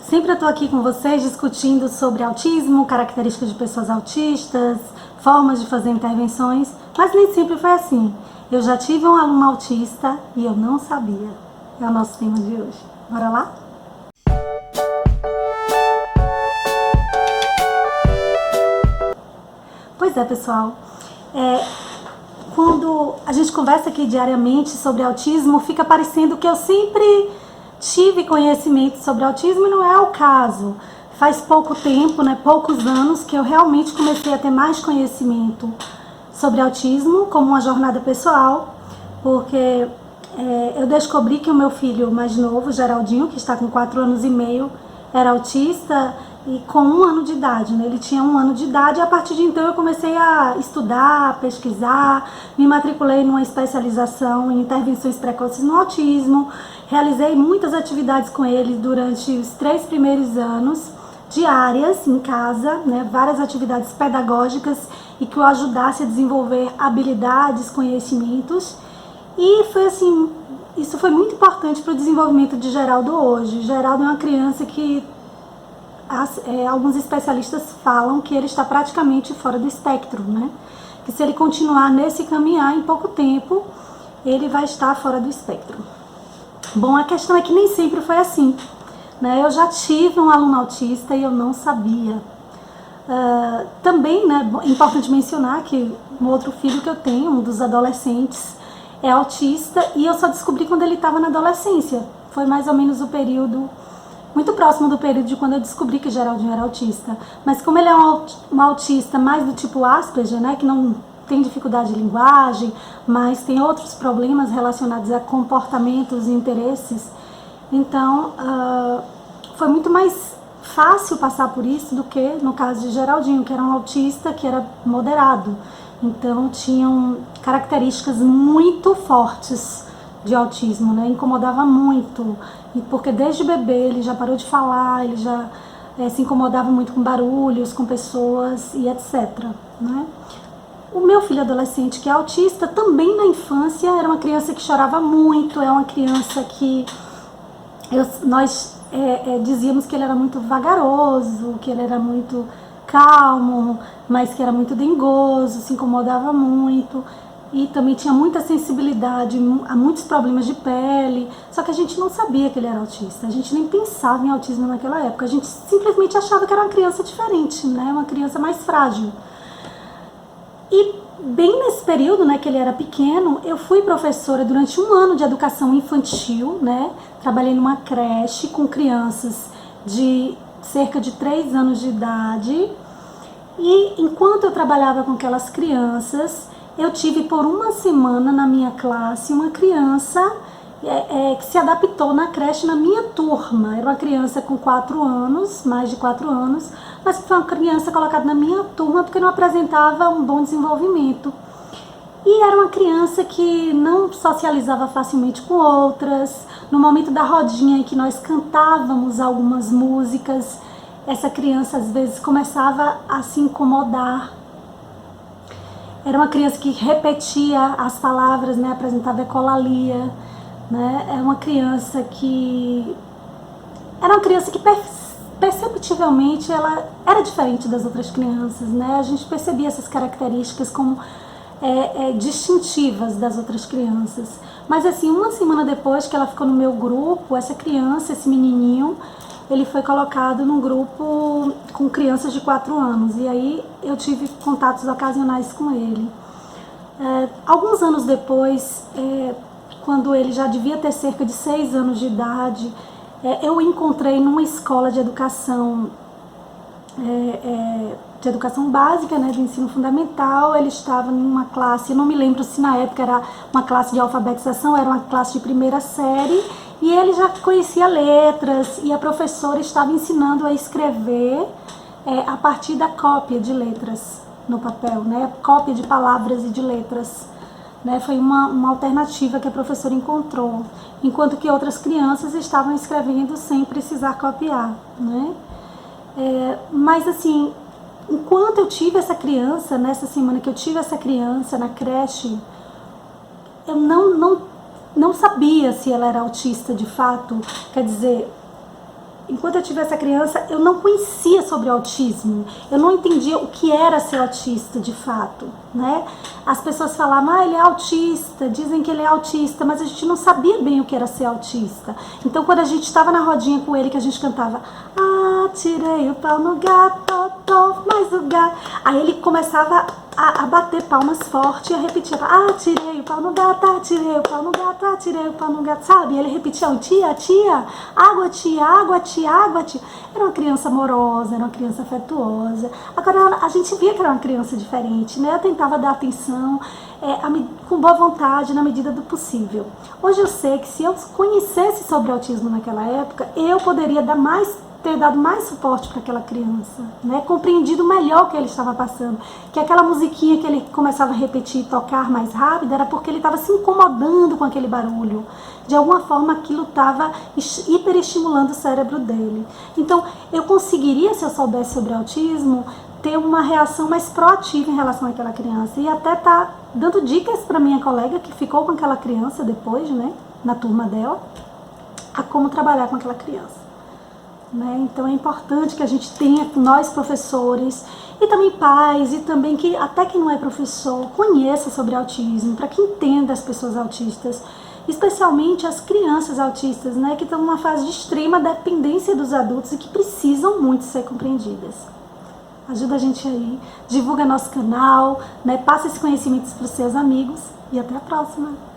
Sempre eu estou aqui com vocês discutindo sobre autismo, características de pessoas autistas, formas de fazer intervenções, mas nem sempre foi assim. Eu já tive um aluno autista e eu não sabia. É o nosso tema de hoje. Bora lá? Pois é, pessoal. Quando a gente conversa aqui diariamente sobre autismo, fica parecendo que eu sempre tive conhecimento sobre autismo e não é o caso. Faz pouco tempo, poucos anos, que eu realmente comecei a ter mais conhecimento sobre autismo como uma jornada pessoal, porque eu descobri que o meu filho mais novo, Geraldinho, que está com 4 anos e meio, era autista e com 1 ano de idade, Ele tinha 1 ano de idade e a partir de então eu comecei a estudar, pesquisar, me matriculei numa especialização em intervenções precoces no autismo, realizei muitas atividades com ele durante os 3 primeiros anos, diárias, em casa, várias atividades pedagógicas e que o ajudasse a desenvolver habilidades, conhecimentos. E foi assim, isso foi muito importante para o desenvolvimento de Geraldo hoje. Geraldo é uma criança que alguns especialistas falam que ele está praticamente fora do espectro, Que se ele continuar nesse caminhar, em pouco tempo, ele vai estar fora do espectro. Bom, a questão é que nem sempre foi assim, Eu já tive um aluno autista e eu não sabia. Também, é importante mencionar que um outro filho que eu tenho, um dos adolescentes, é autista e eu só descobri quando ele estava na adolescência. Foi mais ou menos o período, muito próximo do período de quando eu descobri que Geraldinho era autista. Mas como ele é um autista mais do tipo Asperger, que não tem dificuldade de linguagem, mas tem outros problemas relacionados a comportamentos e interesses, então foi muito mais fácil passar por isso do que no caso de Geraldinho, que era um autista que era moderado. Então tinham características muito fortes de autismo, Incomodava muito, porque desde bebê ele já parou de falar, ele já se incomodava muito com barulhos, com pessoas e etc. O meu filho adolescente, que é autista, também na infância era uma criança que chorava muito, é uma criança que nós dizíamos que ele era muito vagaroso, que ele era muito calmo, mas que era muito dengoso, se incomodava muito e também tinha muita sensibilidade a muitos problemas de pele, só que a gente não sabia que ele era autista, a gente nem pensava em autismo naquela época, a gente simplesmente achava que era uma criança diferente, uma criança mais frágil. E bem nesse período, que ele era pequeno, eu fui professora durante 1 ano de educação infantil, Trabalhei numa creche com crianças de cerca de 3 anos de idade. E enquanto eu trabalhava com aquelas crianças, eu tive por 1 semana na minha classe uma criança que se adaptou na creche na minha turma. Era uma criança com 4 anos, mais de 4 anos, mas foi uma criança colocada na minha turma porque não apresentava um bom desenvolvimento. E era uma criança que não socializava facilmente com outras. No momento da rodinha em que nós cantávamos algumas músicas, essa criança às vezes começava a se incomodar. Era uma criança que repetia as palavras, apresentava ecolalia. Era uma criança que perceptivelmente ela era diferente das outras crianças, A gente percebia essas características como distintivas das outras crianças. Mas assim, 1 semana depois que ela ficou no meu grupo, essa criança, esse menininho, ele foi colocado num grupo com crianças de 4 anos. E aí eu tive contatos ocasionais com ele. Alguns anos depois, quando ele já devia ter cerca de 6 anos de idade, eu o encontrei numa escola de educação básica, de ensino fundamental. Ele estava numa classe, eu não me lembro se na época era uma classe de alfabetização, era uma classe de primeira série, e ele já conhecia letras, e a professora estava ensinando a escrever a partir da cópia de letras no papel, cópia de palavras e de letras. Foi uma alternativa que a professora encontrou, enquanto que outras crianças estavam escrevendo sem precisar copiar, mas assim, enquanto eu tive essa criança, nessa semana que eu tive essa criança na creche, eu não sabia se ela era autista de fato. Quer dizer, enquanto eu tive essa criança, eu não conhecia sobre autismo. Eu não entendia o que era ser autista de fato, né? As pessoas falavam, ele é autista, dizem que ele é autista, mas a gente não sabia bem o que era ser autista. Então, quando a gente estava na rodinha com ele, que a gente cantava, tirei o pau no gato, mais o gato. Aí ele começava a bater palmas forte e a repetir, tirei o pau no gato, tirei o pau no gato, tirei o pau no gato, sabe? E ele repetia, tia, água, tia, água, tia, água, tia. Era uma criança amorosa, era uma criança afetuosa. Agora, a gente via que era uma criança diferente, né? Eu tentava dar atenção com boa vontade, na medida do possível. Hoje eu sei que se eu conhecesse sobre autismo naquela época, eu poderia ter dado mais suporte para aquela criança, né? Compreendido melhor o que ele estava passando, que aquela musiquinha que ele começava a repetir e tocar mais rápido era porque ele estava se incomodando com aquele barulho. De alguma forma aquilo estava hiperestimulando o cérebro dele. Então eu conseguiria, se eu soubesse sobre autismo, ter uma reação mais proativa em relação àquela criança e até tá dando dicas para minha colega que ficou com aquela criança depois, né, na turma dela, a como trabalhar com aquela criança. Né? Então é importante que a gente tenha, nós professores e também pais, e também que até quem não é professor conheça sobre autismo, para que entenda as pessoas autistas, especialmente as crianças autistas, né, que estão numa fase de extrema dependência dos adultos e que precisam muito ser compreendidas. Ajuda a gente aí, divulga nosso canal, né, passa esses conhecimentos para os seus amigos e até a próxima!